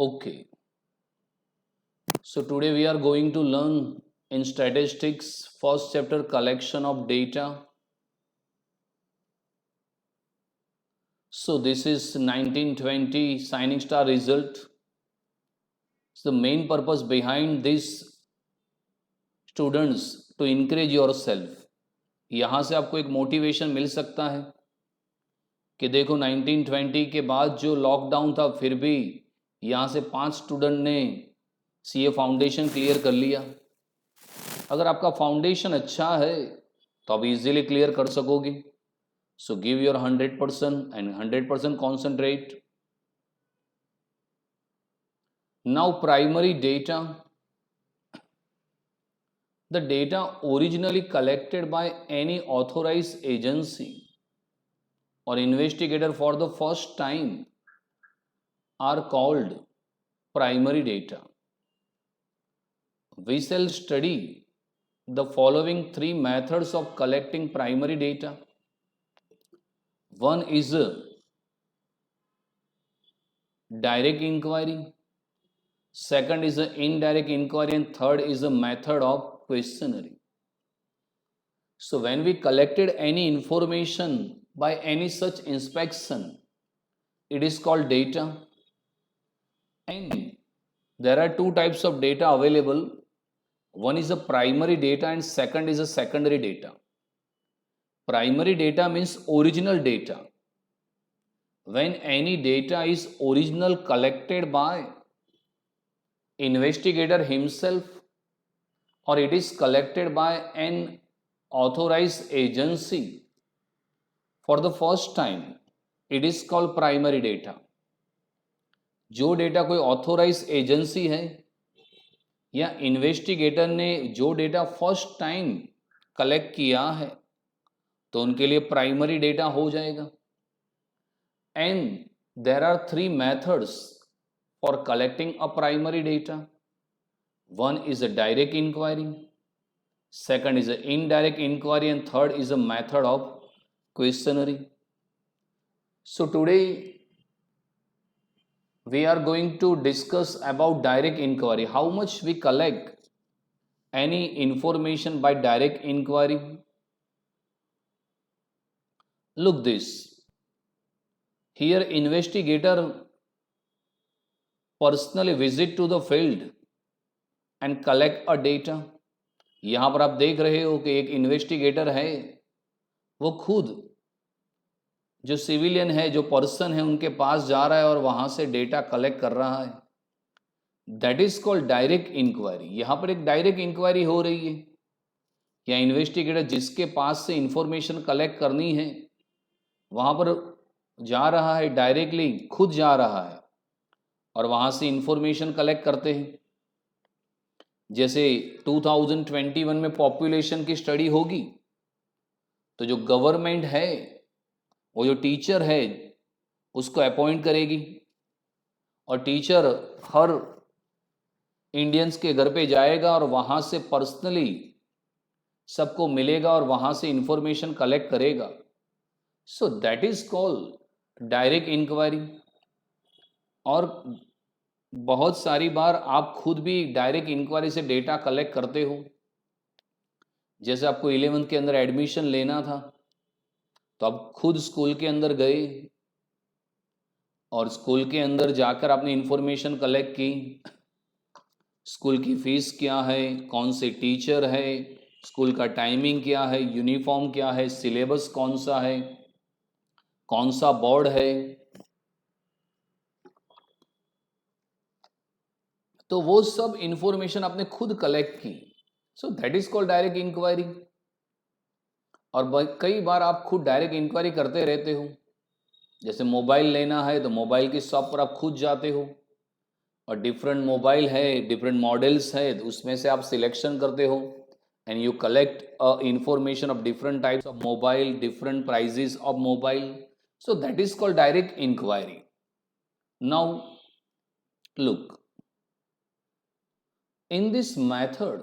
Okay, so today we are going to learn in statistics first chapter collection of data. So this is 1920 Shining Star result. So the main purpose behind this students to encourage yourself. यहाँ से आपको एक motivation मिल सकता है कि देखो 1920 के बाद जो लॉकडाउन था फिर भी यहाँ से 5 स्टूडेंट ने सीए फाउंडेशन क्लियर कर लिया। अगर आपका फाउंडेशन अच्छा है तो आप इजीली क्लियर कर सकोगे। So give your 100% and 100% concentrate. Now primary data, the data originally collected by any authorized agency or investigator for the first time are called primary data. We shall study the following three methods of collecting primary data. One is a direct inquiry, second is an indirect inquiry, and third is a method of questionnaire. So when we collected any information by any such inspection, it is called data. And there are two types of data available. One is a primary data and second is a secondary data. Primary data means original data. When any data is original collected by investigator himself or it is collected by an authorized agency for the first time, it is called primary data. जो data कोई authorise agency है या investigator ने जो data first time collect किया है तो उनके लिए प्राइमरी डेटा हो जाएगा। And there are three methods for collecting a primary data. One is a direct inquiry, second is an indirect inquiry, and third is a method of questionnaire. So today we are going to discuss about direct inquiry, how much we collect any information by direct inquiry. Look this, here investigator personally visit to the field and collect a data. यहाँ पर आप देख रहे हो कि एक investigator है, वो खुद जो सिविलियन है, जो पर्सन है, उनके पास जा रहा है और वहां से डेटा कलेक्ट कर रहा है. That is called direct inquiry. यहाँ पर एक डायरेक्ट इंक्वायरी हो रही है या इन्वेस्टिगेटर जिसके पास से इंफॉर्मेशन कलेक्ट करनी है वहां पर जा रहा है, डायरेक्टली खुद जा रहा है और वहां से इंफॉर्मेशन कलेक्ट करते हैं. जैसे 2021 में पॉपुलेशन की स्टडी होगी तो जो गवर्नमेंट है वो जो टीचर है उसको अपॉइंट करेगी और टीचर हर इंडियंस के घर पे जाएगा और वहां से पर्सनली सबको मिलेगा और वहां से इंफॉर्मेशन कलेक्ट करेगा. So that is called direct inquiry. और बहुत सारी बार आप खुद भी डायरेक्ट इंक्वायरी से डेटा कलेक्ट करते हो. जैसे आपको 11th के अंदर एडमिशन लेना था तो आप खुद स्कूल के अंदर गए और स्कूल के अंदर जाकर आपने इंफॉर्मेशन कलेक्ट की. स्कूल की फीस क्या है, कौन से टीचर है, स्कूल का टाइमिंग क्या है, यूनिफॉर्म क्या है, सिलेबस कौन सा है, कौन सा बोर्ड है. तो वो सब इंफॉर्मेशन आपने खुद कलेक्ट की. So that is called direct inquiry. और कई बार आप खुद डायरेक्ट इंक्वायरी करते रहते हो. जैसे मोबाइल लेना है तो मोबाइल की शॉप पर आप खुद जाते हो और डिफरेंट मोबाइल है, डिफरेंट मॉडल्स है, तो उसमें से आप सिलेक्शन करते हो and you collect information of different types of mobile, different prices of mobile. So that is called direct inquiry. Now look, in this method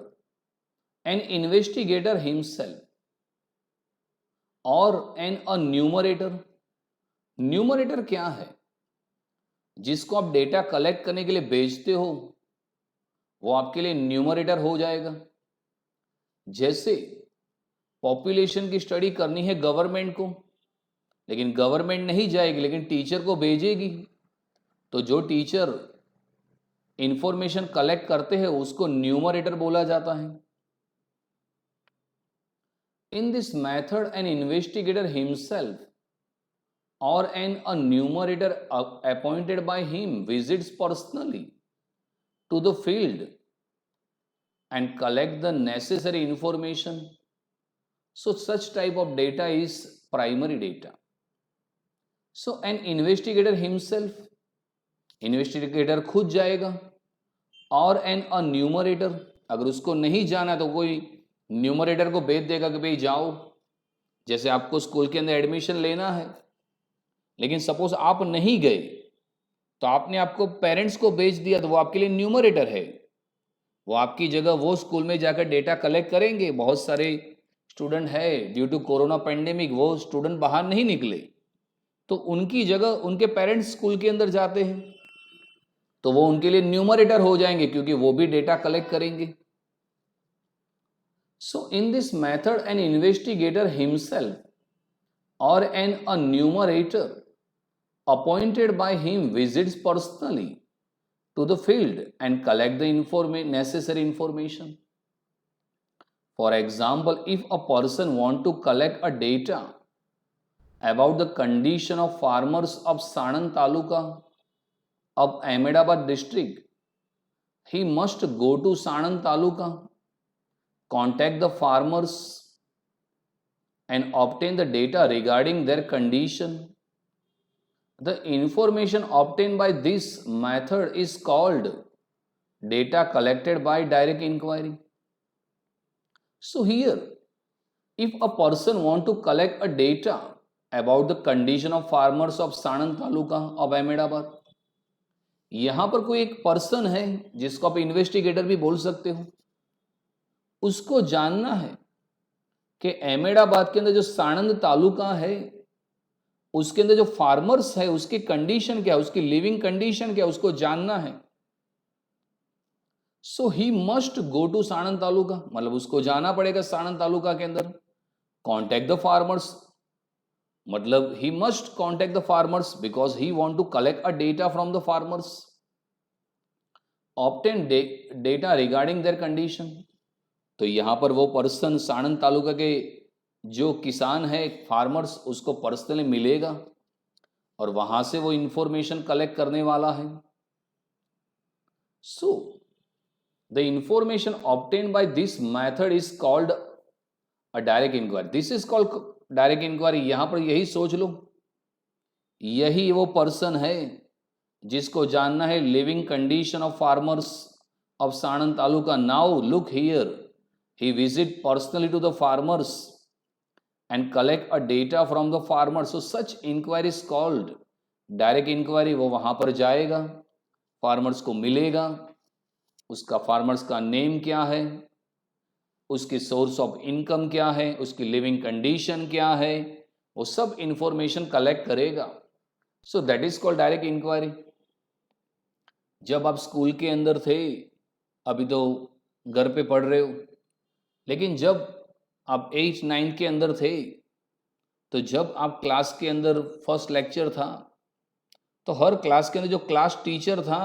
an investigator himself or a numerator. Numerator क्या है? जिसको आप data collect करने के लिए भेजते हो वो आपके लिए न्यूमरेटर हो जाएगा। जैसे पॉपुलेशन की स्टडी करनी है गवर्नमेंट को, लेकिन गवर्नमेंट नहीं जाएगी लेकिन टीचर को भेजेगी, तो जो टीचर इंफॉर्मेशन कलेक्ट करते हैं उसको न्यूमरेटर बोला जाता है। In this method an investigator himself or a numerator appointed by him visits personally to the field and collect the necessary information. So such type of data is primary data. So an investigator himself, investigator खुद जाएगा, और a numerator, अगर उसको नहीं जाना तो कोई numerator को भेज देगा कि भाई जाओ। जैसे आपको स्कूल के अंदर एडमिशन लेना है, लेकिन सपोज आप नहीं गए तो आपने आपको पेरेंट्स को भेज दिया, तो वो आपके लिए न्यूमरेटर है। वो आपकी जगह वो स्कूल में जाकर डेटा कलेक्ट करेंगे। बहुत सारे स्टूडेंट है, ड्यू टू कोरोना पेंडेमिक वो स्टूडेंट बाहर नहीं निकले, तो उनकी जगह उनके पेरेंट्स स्कूल के अंदर जाते हैं, तो वो उनके लिए न्यूमरेटर हो जाएंगे क्योंकि वो भी डेटा कलेक्ट करेंगे। So in this method an investigator himself or a numerator appointed by him visits personally to the field and collect the necessary information. For example, if a person want to collect a data about the condition of farmers of Sanand Taluka of Ahmedabad district, he must go to Sanand Taluka, contact the farmers and obtain the data regarding their condition. The information obtained by this method is called data collected by direct inquiry. So here, if a person want to collect a data about the condition of farmers of Sanand Taluka of Ahmedabad, यहाँ पर कोई एक person है जिसको आप investigator भी बोल सकते हो, उसको जानना है कि अहमदाबाद के अंदर जो साणंद तालुका है उसके अंदर जो फार्मर्स है उसकी कंडीशन क्या है, उसकी लिविंग कंडीशन क्या है, उसको जानना है। So he must go to Sanand taluka, मतलब उसको जाना पड़ेगा साणंद तालुका के अंदर। कॉन्टेक्ट द फार्मर्स, मतलब he must contact the farmers because he want to collect a data from the farmers, obtain data regarding their condition. तो यहां पर वो पर्सन साणंद तालुका के जो किसान है, फार्मर्स, उसको पर्सनली मिलेगा और वहां से वो इंफॉर्मेशन कलेक्ट करने वाला है। So the information obtain by this method is called a direct inquiry. This is called direct inquiry. यहां पर यही सोच लो, यही वो पर्सन है जिसको जानना है living condition of farmers of Sanand taluka. Now look here, he visit personally to the farmers and collect a data from the farmers. So such inquiry is called direct inquiry। वो वहां पर जाएगा, फार्मर्स को मिलेगा, उसका फार्मर्स का नेम क्या है, उसकी सोर्स ऑफ इनकम क्या है, उसकी लिविंग कंडीशन क्या है, वो सब इंफॉर्मेशन कलेक्ट करेगा। So that is called direct inquiry. जब आप स्कूल के अंदर थे, अभी तो घर पे पढ़ रहे हो, लेकिन जब आप 8th 9th के अंदर थे, तो जब आप क्लास के अंदर फर्स्ट लेक्चर था, तो हर क्लास के अंदर जो क्लास टीचर था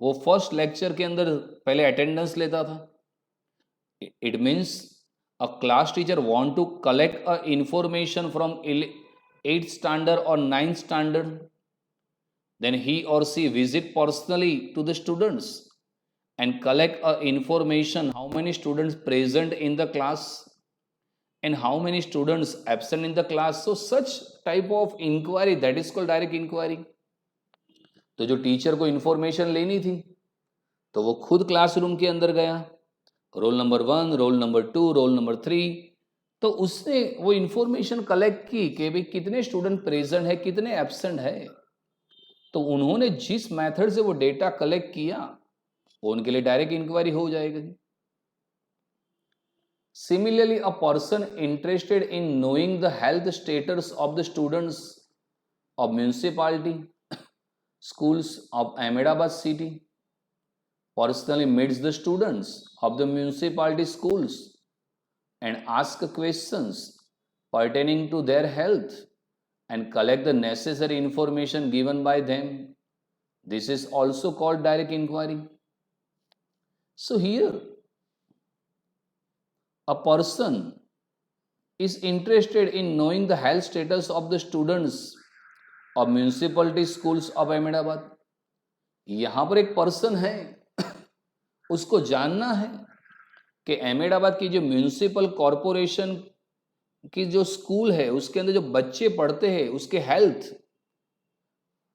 वो फर्स्ट लेक्चर के अंदर पहले अटेंडेंस लेता था। It means a class teacher want to collect a information from 8th standard और 9th स्टैंडर्ड, देन ही और she visit personally to the students and collect information how many students present in the class and how many students absent in the class. So such type of inquiry, that is called direct inquiry. तो जो teacher को information लेनी थी तो वो खुद classroom के अंदर गया, roll number 1, roll number 2, roll number 3, तो उसने वो इंफॉर्मेशन कलेक्ट की कि भाई कितने स्टूडेंट प्रेजेंट है, कितने एब्सेंट है। तो उन्होंने जिस मेथड से वो डेटा कलेक्ट किया वो उनके लिए डायरेक्ट इंक्वायरी हो जाएगी। Similarly a person interested in knowing the health status of the students of municipality schools of Ahmedabad city personally meets the students of the municipality schools and ask questions pertaining to their health and collect the necessary information given by them. This is also called direct inquiry. So here, a person is interested in knowing the health status of the students of municipality schools of Ahmedabad. यहाँ पर एक person है, उसको जानना है कि अहमदाबाद की जो म्यूनिसिपल कॉरपोरेशन की जो स्कूल है उसके अंदर जो बच्चे पढ़ते हैं उसके health.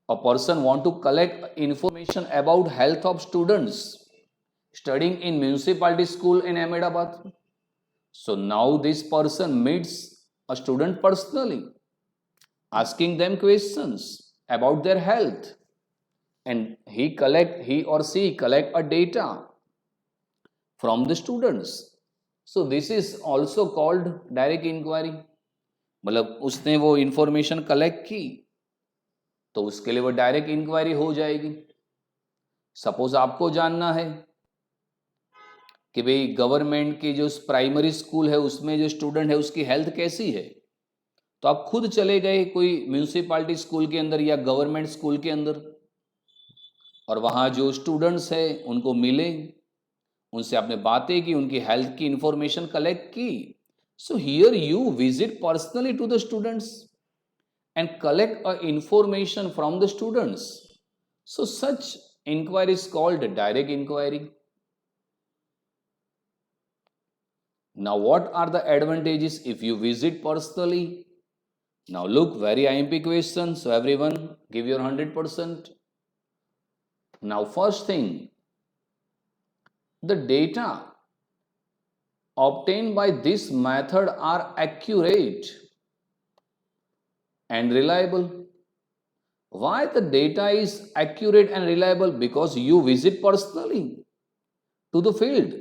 A person want to collect information about health of students studying in municipality school in Ahmedabad. So now this person meets a student personally, asking them questions about their health, and he or she collect a data from the students. So this is also called direct inquiry. मतलब उसने वो information collect की तो उसके लिए वो direct inquiry हो जाएगी. सपोज आपको जानना है कि भाई गवर्नमेंट की जो प्राइमरी स्कूल है उसमें जो स्टूडेंट है उसकी हेल्थ कैसी है, तो आप खुद चले गए कोई म्यूनिसिपालिटी स्कूल के अंदर या गवर्नमेंट स्कूल के अंदर और वहाँ जो स्टूडेंट्स हैं उनको मिले, उनसे आपने बातें की, उनकी हेल्थ की इंफॉर्मेशन कलेक्ट की. So here you visit personally to the students and collect information from the students. So such inquiry is called direct inquiry. Now what are the advantages if you visit personally? Now look, very IMP question, so everyone give your 100%. Now first thing, the data obtained by this method are accurate and reliable. Why the data is accurate and reliable? Because you visit personally to the field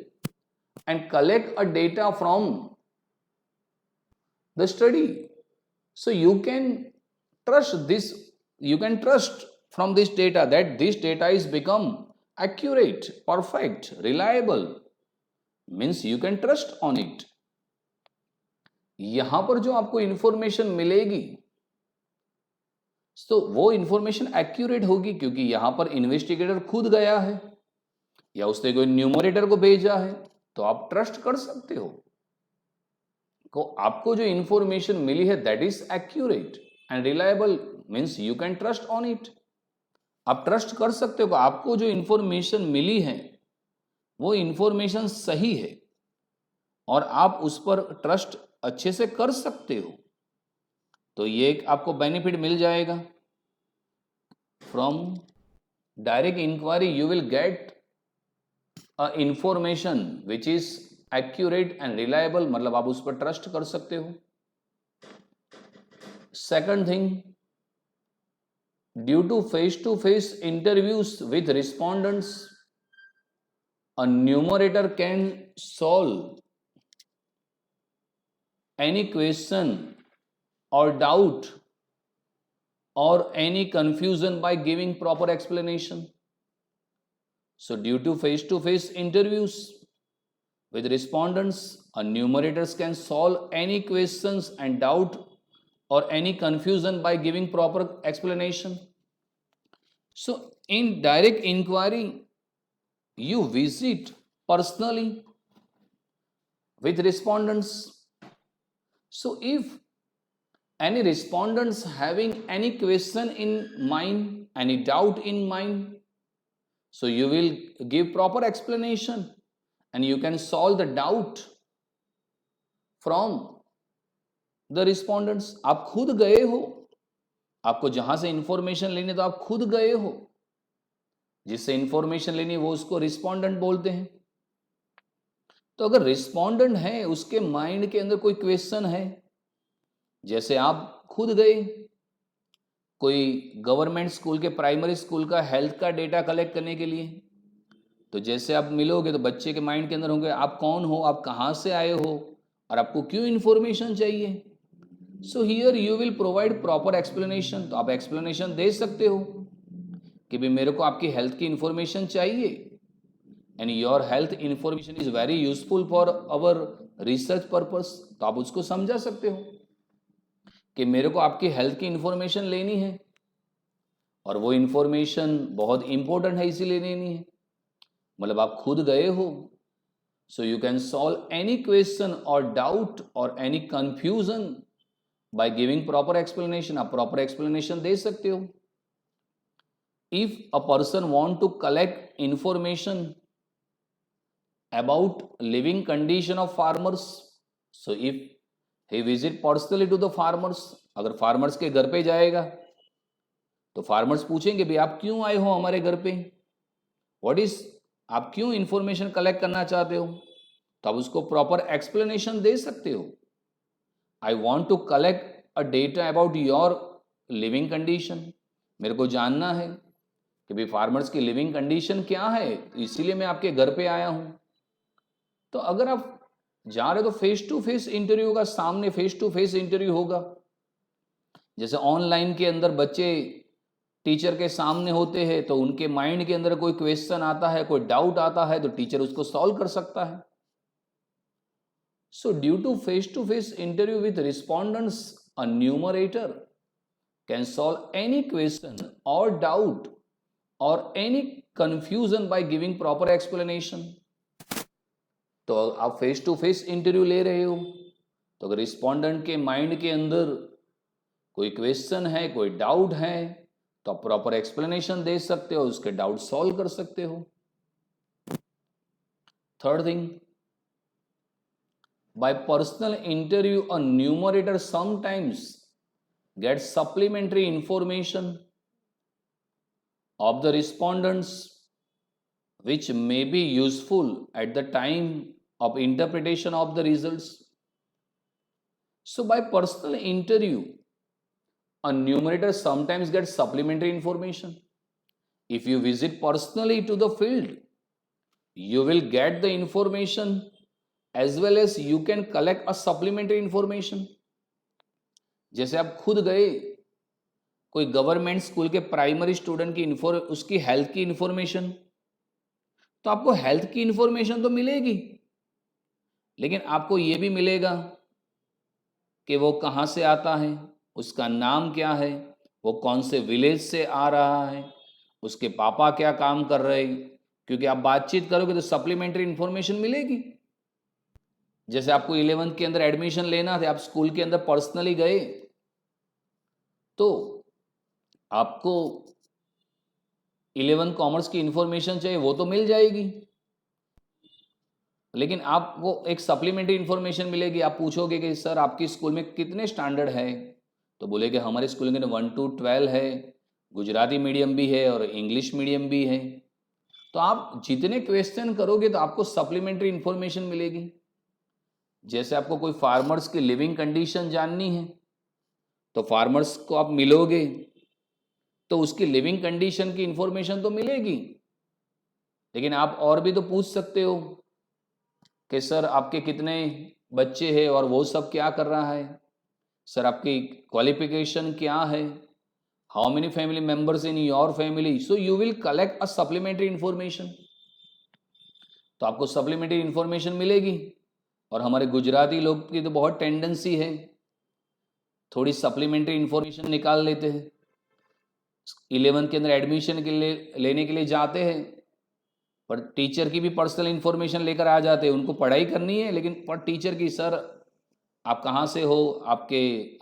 and collect a data from the study. So you can trust this, you can trust from this data that this data is become accurate, perfect, reliable. Means you can trust on it. यहां पर जो आपको information मिलेगी तो वो information accurate होगी क्योंकि यहां पर इन्वेस्टिगेटर खुद गया है या उसने कोई न्यूमरेटर को भेजा है, तो आप ट्रस्ट कर सकते हो को आपको जो इंफॉर्मेशन मिली है that is accurate and reliable. Means you can trust on it. आप ट्रस्ट कर सकते हो, आपको जो इंफॉर्मेशन मिली है वो इंफॉर्मेशन सही है और आप उस पर ट्रस्ट अच्छे से कर सकते हो. तो ये एक आपको बेनिफिट मिल जाएगा. From direct inquiry you will get a information which is accurate and reliable, मतलब आप उस पर ट्रस्ट कर सकते हो. Second thing, due to face interviews with respondents a numerator can solve any question or doubt or any confusion by giving proper explanation. So due to face interviews with respondents, a numerators can solve any questions and doubt or any confusion by giving proper explanation. So in direct inquiry you visit personally with respondents. So if any respondents having any question in mind, any doubt in mind, so you will give proper explanation and you can solve the doubt from the respondents. आप खुद गए हो, आपको जहां से information लेनी तो आप खुद गए हो, जिससे इंफॉर्मेशन लेनी वो उसको रिस्पोंडेंट बोलते हैं. तो अगर रिस्पोंडेंट है उसके माइंड के अंदर कोई क्वेश्चन है, जैसे आप खुद गए कोई गवर्नमेंट स्कूल के प्राइमरी स्कूल का हेल्थ का डेटा कलेक्ट करने के लिए, तो जैसे आप मिलोगे तो बच्चे के माइंड के अंदर होंगे आप कौन हो, आप कहाँ से आए हो और आपको क्यों इंफॉर्मेशन चाहिए. सो here you will provide proper explanation. तो आप एक्सप्लेनेशन दे सकते हो कि भाई मेरे को आपकी हेल्थ की इंफॉर्मेशन चाहिए and your health information is very useful for our research purpose, तो आप उसको समझा सकते हो कि मेरे को आपकी हेल्थ की इंफॉर्मेशन लेनी है और वो इंफॉर्मेशन बहुत इंपॉर्टेंट है इसीलिए लेनी है, मतलब आप खुद गए हो, so you can solve any question or doubt or any confusion by giving proper explanation, आप प्रॉपर एक्सप्लेनेशन दे सकते हो. If a person want to collect information about living condition of farmers, so if he visit personally to the farmers, अगर farmers के घर पे जाएगा तो farmers पूछेंगे भाई आप क्यों आए हो हमारे घर पे, what is, आप क्यों इंफॉर्मेशन कलेक्ट करना चाहते हो, तो आप उसको प्रॉपर एक्सप्लेनेशन दे सकते हो. I want to collect a data about your living condition, मेरे को जानना है कि भाई फार्मर्स की लिविंग कंडीशन क्या है, तो इसीलिए मैं आपके घर पे आया हूं. तो अगर आप जा रहे तो फेस टू फेस इंटरव्यू होगा, सामने फेस टू फेस इंटरव्यू होगा. जैसे ऑनलाइन के अंदर बच्चे टीचर के सामने होते हैं तो उनके माइंड के अंदर कोई क्वेश्चन आता है, कोई डाउट आता है तो टीचर उसको सॉल्व कर सकता है. So due to face interview with respondents, a numerator can solve any question or doubt or any confusion by giving proper explanation. तो आप फेस टू फेस इंटरव्यू ले रहे हो तो अगर रिस्पोंडेंट के माइंड के अंदर कोई क्वेश्चन है, कोई डाउट है, तो आप प्रॉपर एक्सप्लेनेशन दे सकते हो, उसके डाउट सॉल्व कर सकते हो. Third thing, bye personal interview a numerator sometimes get supplementary information of the respondents which may be useful at the time of interpretation of the results. So by personal interview, a numerator sometimes gets supplementary information. If you visit personally to the field, you will get the information as well as you can collect a supplementary information. जैसे आप खुद गए कोई government school के primary student की उसकी health की information, तो आपको हेल्थ की इंफॉर्मेशन तो मिलेगी, लेकिन आपको यह भी मिलेगा कि वो कहाँ से आता है, उसका नाम क्या है, वो कौन से विलेज से आ रहा है, उसके पापा क्या काम कर रहे हैं, क्योंकि आप बातचीत करोगे तो सप्लीमेंट्री इंफॉर्मेशन मिलेगी. जैसे आपको 11th के अंदर एडमिशन लेना था, आप स्कूल के अंदर पर्सनली गए तो आपको 11 कॉमर्स की इंफॉर्मेशन चाहिए, वो तो मिल जाएगी, लेकिन आपको एक सप्लीमेंट्री इंफॉर्मेशन मिलेगी. आप पूछोगे कि सर आपकी स्कूल में कितने स्टैंडर्ड है, तो बोलेगे हमारे स्कूल में 1 to 12 है, गुजराती मीडियम भी है और इंग्लिश मीडियम भी है. तो आप जितने क्वेश्चन करोगे तो आपको सप्लीमेंट्री इंफॉर्मेशन मिलेगी. जैसे आपको कोई फार्मर्स की लिविंग कंडीशन जाननी है तो फार्मर्स को आप मिलोगे तो उसकी लिविंग कंडीशन की इंफॉर्मेशन तो मिलेगी, लेकिन आप और भी तो पूछ सकते हो कि सर आपके कितने बच्चे हैं और वो सब क्या कर रहा है, सर आपकी क्वालिफिकेशन क्या है, how many family members in your family. So you will collect a supplementary information. तो आपको सप्लीमेंट्री इंफॉर्मेशन मिलेगी. और हमारे गुजराती लोग की तो बहुत टेंडेंसी है, थोड़ी सप्लीमेंट्री इंफॉर्मेशन निकाल लेते हैं. 11th के अंदर एडमिशन के लिए लेने के लिए जाते हैं, पर टीचर की भी पर्सनल इंफॉर्मेशन लेकर आ जाते हैं. उनको पढ़ाई करनी है, लेकिन पर टीचर की, सर आप कहाँ से हो,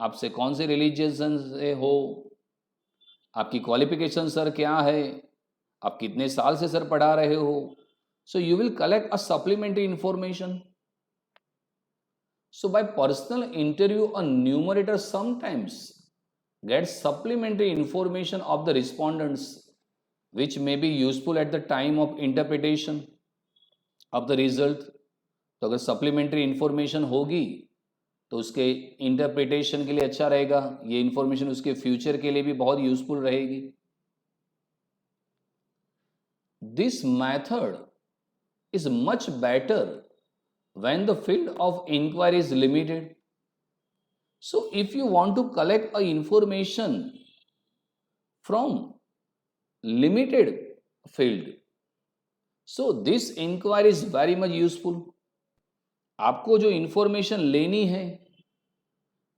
आपसे कौन से रिलीजियन से हो, आपकी क्वालिफिकेशन सर क्या है, आप कितने साल से सर पढ़ा रहे हो. So you will collect a supplementary information. So by personal interview, a numerator sometimes gets supplementary information of the respondents which may be useful at the time of interpretation of the result. तो अगर supplementary information होगी तो उसके interpretation के लिए अच्छा रहेगा, ये information उसके future के लिए भी बहुत useful रहेगी. This method is much better when the field of inquiry is limited. So if you want to collect a information from limited field. So this inquiry is very much useful. आपको जो information लेनी है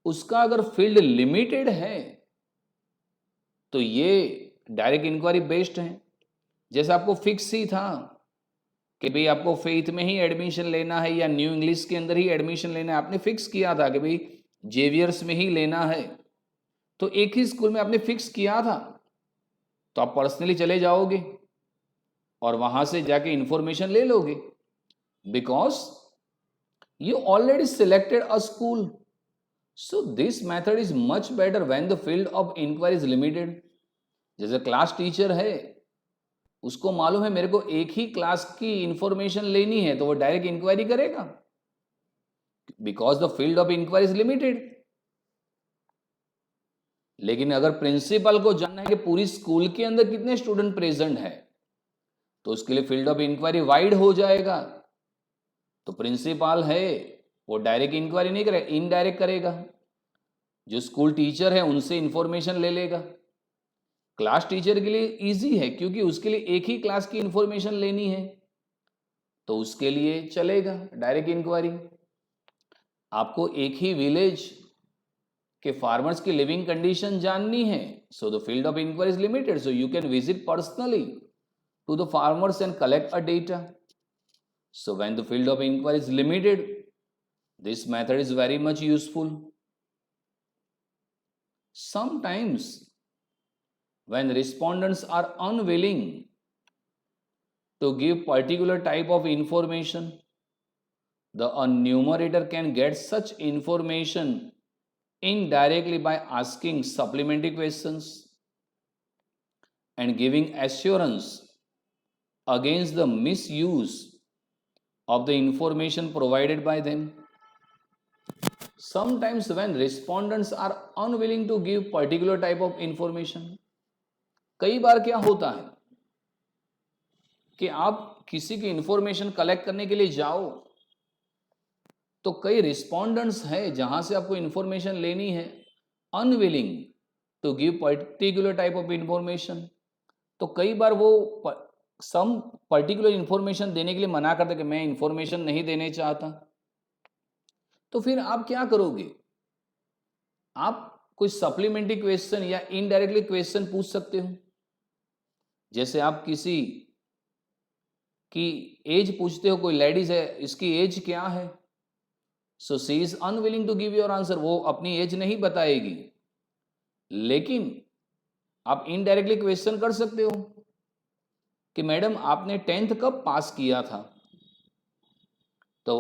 उसका अगर field limited है तो ये direct inquiry based है. जैसे आपको फिक्स ही था कि भाई आपको फेथ में ही एडमिशन लेना है या न्यू इंग्लिश के अंदर ही एडमिशन लेना है, आपने फिक्स किया था कि भाई जेवियर्स में ही लेना है, तो एक ही स्कूल में आपने फिक्स किया था, तो आप पर्सनली चले जाओगे और वहां से जाके इंफॉर्मेशन ले लोगे, because you already selected a school. So this method is much better when the field of inquiry is limited. जैसे क्लास टीचर है, उसको मालूम है मेरे को एक ही क्लास की इंफॉर्मेशन लेनी है, तो वो डायरेक्ट इंक्वायरी करेगा because the field of inquiry is limited. लेकिन अगर प्रिंसिपल को जानना है कि पूरी स्कूल के अंदर कितने स्टूडेंट प्रेजेंट है, तो उसके लिए फील्ड ऑफ इंक्वायरी वाइड हो जाएगा. तो प्रिंसिपल है वो डायरेक्ट इंक्वायरी नहीं करेगा, इनडायरेक्ट करेगा. जो स्कूल टीचर है उनसे इंफॉर्मेशन ले लेगा. क्लास टीचर के लिए इजी है क्योंकि उसके लिए एक ही क्लास की इंफॉर्मेशन लेनी है, तो उसके लिए चलेगा डायरेक्ट इंक्वायरी. आपको एक ही विलेज के फार्मर्स की लिविंग कंडीशन जाननी है, so the field of inquiry is limited, so you can visit personally to the farmers and collect a data. So when the field of inquiry is limited, this method is very much useful. Sometimes when respondents are unwilling to give particular type of information, the numerator can get such information indirectly by asking supplementary questions and giving assurance against the misuse of the information provided by them. Sometimes when respondents are unwilling to give particular type of information, कई बार क्या होता है कि आप किसी की information collect करने के लिए जाओ, तो कई रिस्पोंडेंट्स है जहां से आपको इंफॉर्मेशन लेनी है, unwilling to give particular type of information. तो कई बार वो सम पर्टिकुलर इंफॉर्मेशन देने के लिए मना करते कि मैं इंफॉर्मेशन नहीं देने चाहता. तो फिर आप क्या करोगे? आप कोई सप्लीमेंट्री क्वेश्चन या इनडायरेक्टली क्वेश्चन पूछ सकते हो. जैसे आप किसी की एज पूछते हो, कोई लेडीज है, इसकी एज क्या है, so she is unwilling to give your answer, वो अपनी एज नहीं बताएगी. लेकिन आप इनडायरेक्टली क्वेश्चन कर सकते हो कि मैडम आपने 10th कब पास किया था, तो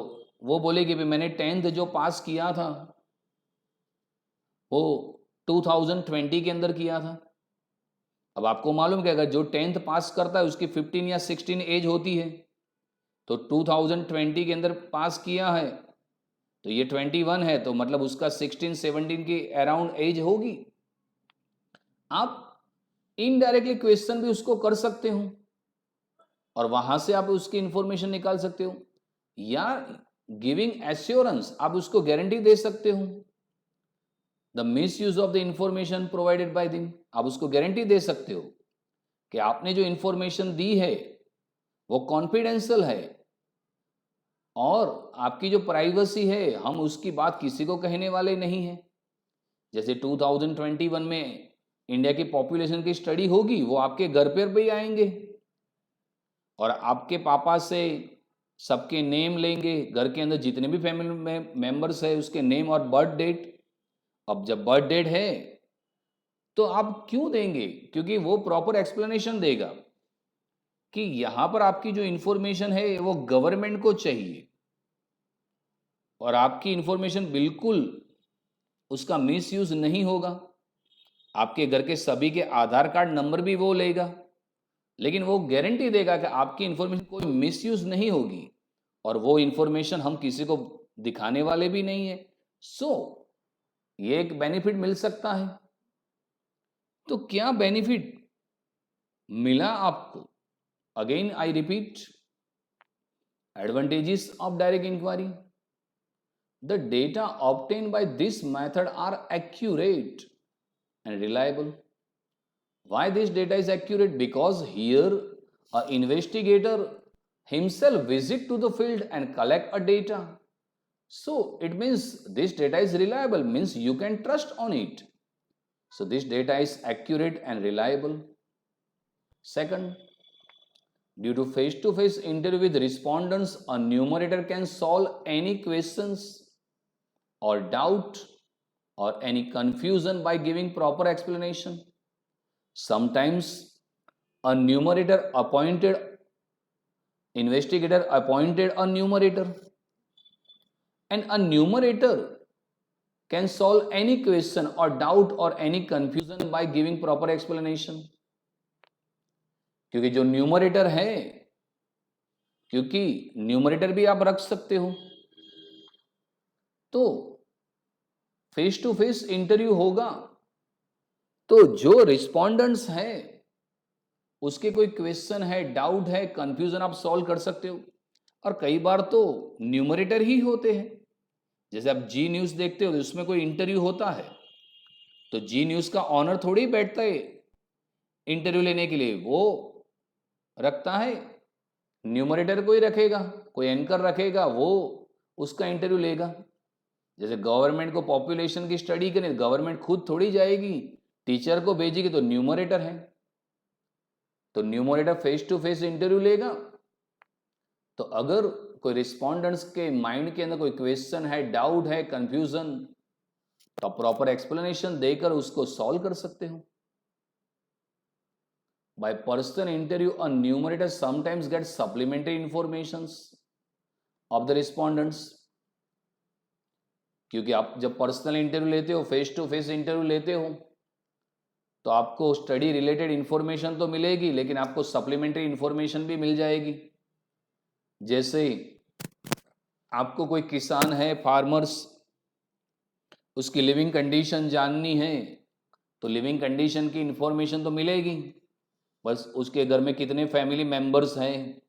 वो बोलेगी भी मैंने 10th जो पास किया था वो 2020 के अंदर किया था. अब आपको मालूम कि अगर जो 10th पास करता है उसकी 15 या 16 एज होती है, तो 2020 के अंदर पास किया है तो ये 21 है, तो मतलब उसका 16-17 की अराउंड एज होगी. आप इनडायरेक्टली क्वेश्चन भी उसको कर सकते हो और वहां से आप उसकी इंफॉर्मेशन निकाल सकते हो, या गिविंग एश्योरेंस, आप उसको गारंटी दे सकते हो. The miss use of the information provided by them, आप उसको गारंटी दे सकते हो कि आपने जो इंफॉर्मेशन दी है वो कॉन्फिडेंशियल है और आपकी जो प्राइवेसी है हम उसकी बात किसी को कहने वाले नहीं है. जैसे 2021 में इंडिया की पॉपुलेशन की स्टडी होगी, वो आपके घर पर भी आएंगे और आपके पापा से सबके नेम लेंगे, घर के अंदर जितने भी फैमिली मेंबर्स है उसके नेम और बर्थ डेट. अब जब बर्थ डेट है तो आप क्यों देंगे? क्योंकि वो प्रॉपर एक्सप्लेनेशन देगा कि यहां पर आपकी जो इंफॉर्मेशन है वो गवर्नमेंट को चाहिए और आपकी इंफॉर्मेशन बिल्कुल उसका मिसयूज नहीं होगा. आपके घर के सभी के आधार कार्ड नंबर भी वो लेगा, लेकिन वो गारंटी देगा कि आपकी इंफॉर्मेशन कोई मिसयूज नहीं होगी और वो इंफॉर्मेशन हम किसी को दिखाने वाले भी नहीं है. सो ये एक बेनिफिट मिल सकता है. तो क्या बेनिफिट मिला आपको? Again I repeat, advantages of direct inquiry. The data obtain by this method are accurate and reliable. Why this data is accurate? Because here an investigator himself visit to the field and collect a data. So it means this data is reliable, means you can trust on it. So this data is accurate and reliable. Second, due to face-to-face interview with respondents, a numerator can solve any questions or doubt or any confusion by giving proper explanation. Sometimes a investigator appointed a numerator, and a numerator can solve any question or doubt or any confusion by giving proper explanation. क्योंकि जो numerator है, क्योंकि numerator भी आप रख सकते हो, तो फेस टू फेस इंटरव्यू होगा तो जो रिस्पोंडेंट्स हैं उसके कोई क्वेश्चन है, डाउट है, कंफ्यूजन आप सॉल्व कर सकते हो। और कई बार तो न्यूमरेटर ही होते हैं, जैसे आप जी न्यूज देखते हो उसमें कोई इंटरव्यू होता है तो जी न्यूज का ऑनर थोड़ी ही बैठता है इंटरव्यू लेने के लिए, वो रखता है न्यूमरेटर को ही रखेगा, कोई एंकर रखेगा, वो उसका इंटरव्यू लेगा। जैसे गवर्नमेंट को पॉपुलेशन की स्टडी करनी, गवर्नमेंट खुद थोड़ी जाएगी, टीचर को भेजेगी, तो न्यूमरेटर है, तो numerator face to face interview लेगा। तो अगर कोई रिस्पोंडेंट्स के माइंड के अंदर कोई क्वेश्चन है, डाउट है, कंफ्यूजन, तो प्रॉपर एक्सप्लेनेशन देकर उसको सॉल्व कर सकते हो। By personal interview, a numerator sometimes gets supplementary informations of the respondents. क्योंकि आप जब पर्सनल इंटरव्यू लेते हो, फेस टू फेस इंटरव्यू लेते हो, तो आपको स्टडी रिलेटेड इंफॉर्मेशन तो मिलेगी, लेकिन आपको सप्लीमेंट्री इंफॉर्मेशन भी मिल जाएगी। जैसे आपको कोई किसान है, फार्मर्स, उसकी लिविंग कंडीशन जाननी है, तो लिविंग कंडीशन की इंफॉर्मेशन तो मिलेगी, बस उसके घर में कितने फैमिली मेंबर्स हैं,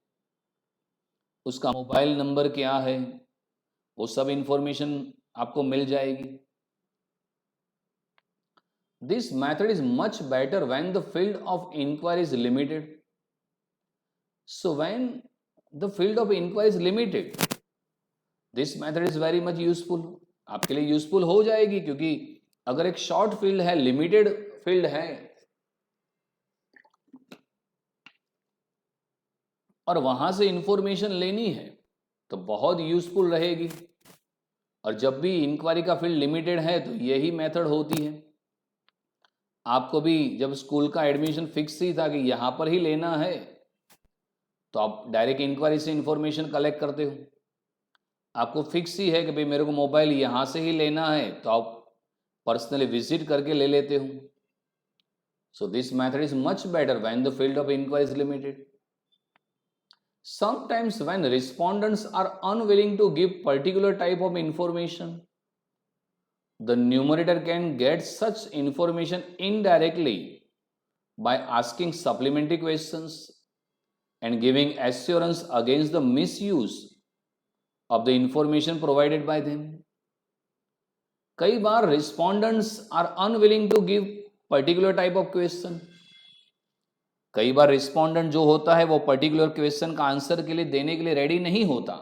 उसका मोबाइल नंबर क्या है, वो सब इंफॉर्मेशन आपको मिल जाएगी। This method is much better when the field of inquiry is limited. So when the field of inquiry is limited, this method is very much useful, आपके लिए यूजफुल हो जाएगी। क्योंकि अगर एक शॉर्ट फील्ड है, लिमिटेड फील्ड है, और वहां से इंफॉर्मेशन लेनी है, तो बहुत यूजफुल रहेगी। और जब भी इंक्वायरी का फील्ड लिमिटेड है तो यही मेथड होती है। आपको भी जब स्कूल का एडमिशन फिक्स ही था कि यहां पर ही लेना है, तो आप डायरेक्ट इंक्वायरी से इंफॉर्मेशन कलेक्ट करते हो। आपको फिक्स ही है कि भाई मेरे को मोबाइल यहां से ही लेना है, तो आप पर्सनली विजिट करके ले लेते हो। So this method is much better when the field of inquiry is limited. Sometimes when respondents are unwilling to give particular type of information, the numerator can get such information indirectly by asking supplementary questions and giving assurance against the misuse of the information provided by them. कई बार respondents are unwilling to give particular type of question. कई बार respondent जो होता है वो particular question का answer के लिए देने के लिए रेडी नहीं होता,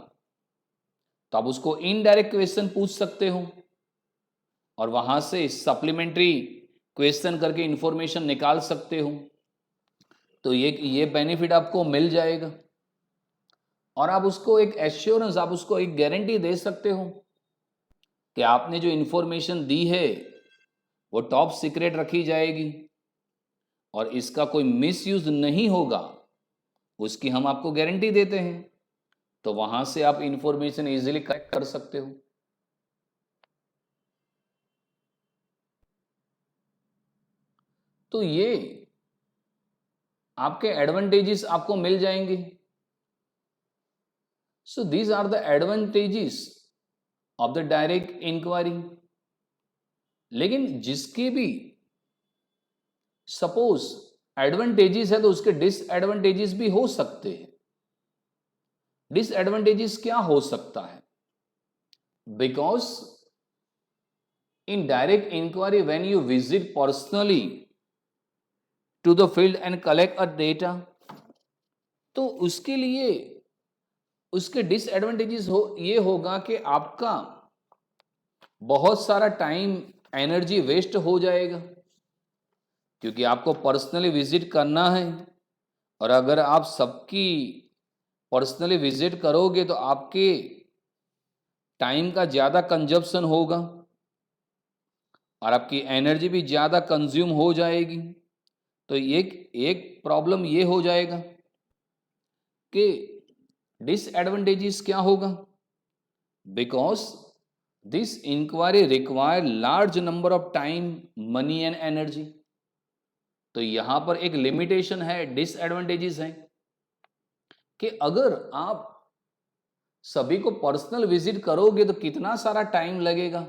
तो आप उसको इनडायरेक्ट क्वेश्चन पूछ सकते हो और वहां से सप्लीमेंट्री क्वेश्चन करके इंफॉर्मेशन निकाल सकते हो। तो ये बेनिफिट आपको मिल जाएगा और आप उसको एक एश्योरेंस, आप उसको एक गारंटी दे सकते हो कि आपने जो इंफॉर्मेशन दी है वो टॉप सीक्रेट रखी जाएगी और इसका कोई मिसयूज नहीं होगा, उसकी हम आपको गारंटी देते हैं। तो वहां से आप इंफॉर्मेशन इजीली कलेक्ट कर सकते हो। तो ये आपके एडवांटेजेस आपको मिल जाएंगे। So these are the advantages of the direct inquiry. लेकिन जिसके भी सपोज एडवांटेजेस है तो उसके डिसएडवांटेजेस भी हो सकते हैं। डिसएडवांटेजेस क्या हो सकता है? Because in direct inquiry when you visit personally to the field and collect a data, तो उसके लिए उसके डिसएडवांटेजेस ये होगा कि आपका बहुत सारा टाइम एनर्जी वेस्ट हो जाएगा, क्योंकि आपको पर्सनली विजिट करना है, और अगर आप सबकी पर्सनली विजिट करोगे तो आपके टाइम का ज़्यादा कंजप्शन होगा और आपकी एनर्जी भी ज़्यादा कंज्यूम हो जाएगी। तो एक एक प्रॉब्लम ये हो जाएगा कि डिसएडवांटेजेस क्या होगा, because this inquiry require large number of time, money and energy. तो यहां पर एक लिमिटेशन है, डिसएडवांटेजेस है कि अगर आप सभी को पर्सनल विजिट करोगे तो कितना सारा टाइम लगेगा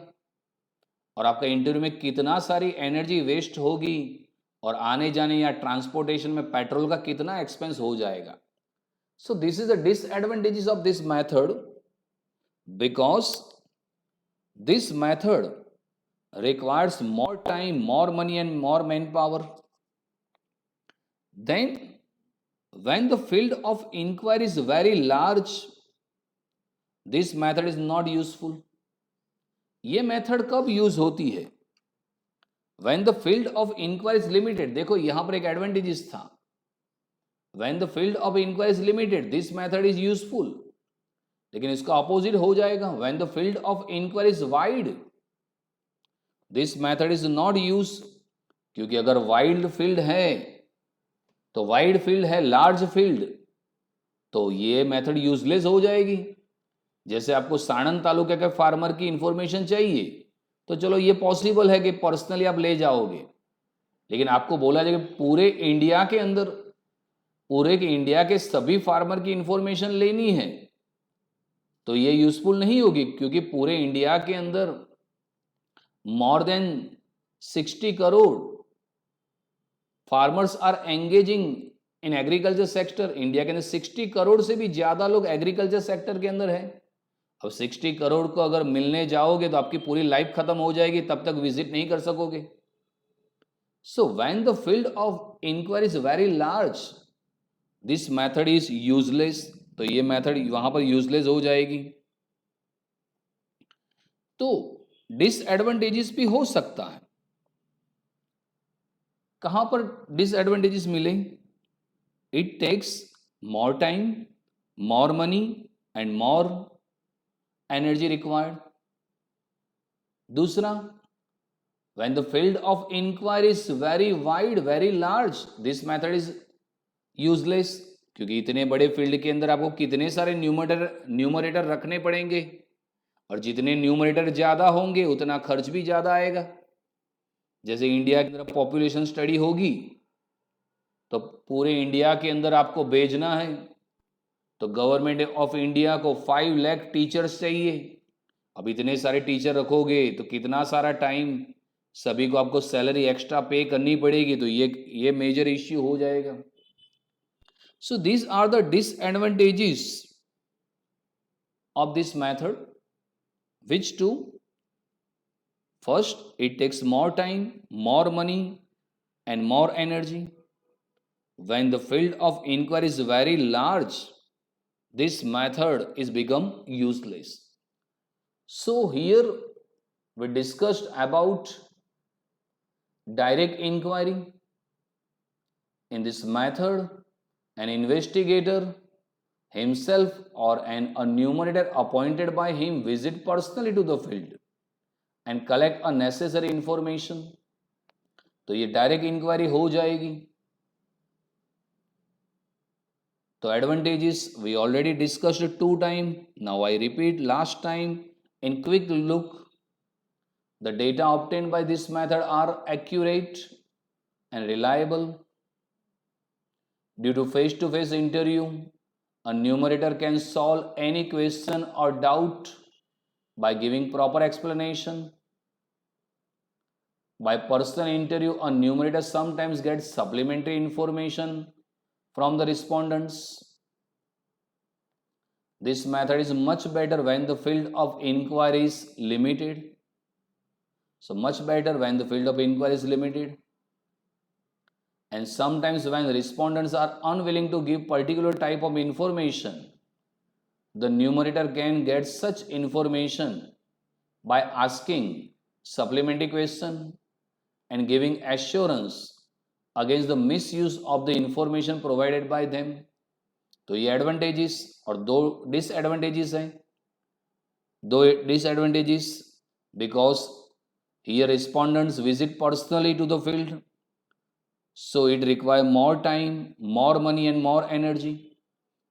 और आपका इंटरव्यू में कितना सारी एनर्जी वेस्ट होगी, और आने जाने या ट्रांसपोर्टेशन में पेट्रोल का कितना एक्सपेंस हो जाएगा। So this is the disadvantages of this method, because this method requires more time, more money and more manpower. Then when the field of inquiry is very large, this method is not useful. ये method कब use होती है, when the field of inquiry is limited। देखो यहां पर एक advantages था, when the field of inquiry is limited this method is useful, लेकिन इसका अपोजिट हो जाएगा, when the field of inquiry is wide this method is not used। क्योंकि अगर वाइड फील्ड है तो वाइड फील्ड है, लार्ज फील्ड, तो ये मेथड यूजलेस हो जाएगी। जैसे आपको साणंद तालुके के फार्मर की इंफॉर्मेशन चाहिए तो चलो ये पॉसिबल है कि पर्सनली आप ले जाओगे, लेकिन आपको बोला जाए कि पूरे इंडिया के अंदर, पूरे के इंडिया के सभी फार्मर की इंफॉर्मेशन लेनी है तो ये यूजफुल नहीं होगी, क्योंकि पूरे इंडिया के अंदर more than 60 crore farmers are engaging in agriculture sector. India के अंदर 60 करोड़ से भी ज्यादा लोग एग्रीकल्चर सेक्टर के अंदर है। अब 60 करोड़ को अगर मिलने जाओगे तो आपकी पूरी लाइफ खत्म हो जाएगी, तब तक विजिट नहीं कर सकोगे। So when the field of inquiry is very large this method is useless. तो ये मेथड वहां पर यूजलेस हो जाएगी। तो डिसएडवांटेजेस भी हो सकता है। कहां पर डिसएडवांटेजेस मिले, it takes more time, more money and more energy required. दूसरा, when the field of inquiry is very wide, very large, this method is useless। क्योंकि इतने बड़े फील्ड के अंदर आपको कितने सारे न्यूमरेटर रखने पड़ेंगे, और जितने न्यूमरेटर ज्यादा होंगे उतना खर्च भी ज्यादा आएगा। जैसे इंडिया के अंदर पॉपुलेशन स्टडी होगी तो पूरे इंडिया के अंदर आपको भेजना है तो गवर्नमेंट ऑफ इंडिया को 5 लाख टीचर्स चाहिए। अब इतने सारे टीचर रखोगे तो कितना सारा टाइम, सभी को आपको सैलरी एक्स्ट्रा पे करनी पड़ेगी, तो ये मेजर इश्यू हो जाएगा। So these are the disadvantages of this method. Which two? First, it takes more time, more money and more energy. When the field of inquiry is very large, this method is become useless. So here we discussed about direct inquiry. In this method, an investigator himself or a numerator appointed by him visit personally to the field and collect a necessary information। तो ये direct inquiry हो जाएगी। तो advantages we already discussed 2 time, now I repeat last time in quick look. The data obtained by this method are accurate and reliable. Due to face interview, a numerator can solve any question or doubt by giving proper explanation। By personal interview, a numerator sometimes gets supplementary information from the respondents। This method is much better when the field of inquiry is limited। So much better when the field of inquiry is limited। And sometimes when respondents are unwilling to give particular type of information, the numerator can get such information by asking supplementary question and giving assurance against the misuse of the information provided by them. तो ये advantages और दो disadvantages हैं. दो disadvantages because here respondents visit personally to the field, so it require more time, more money and more energy.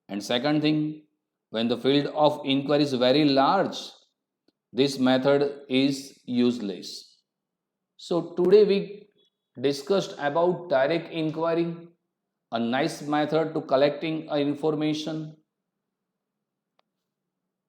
And second thing, when the field of inquiry is very large, this method is useless. So today we discussed about direct inquiry, a nice method to collecting information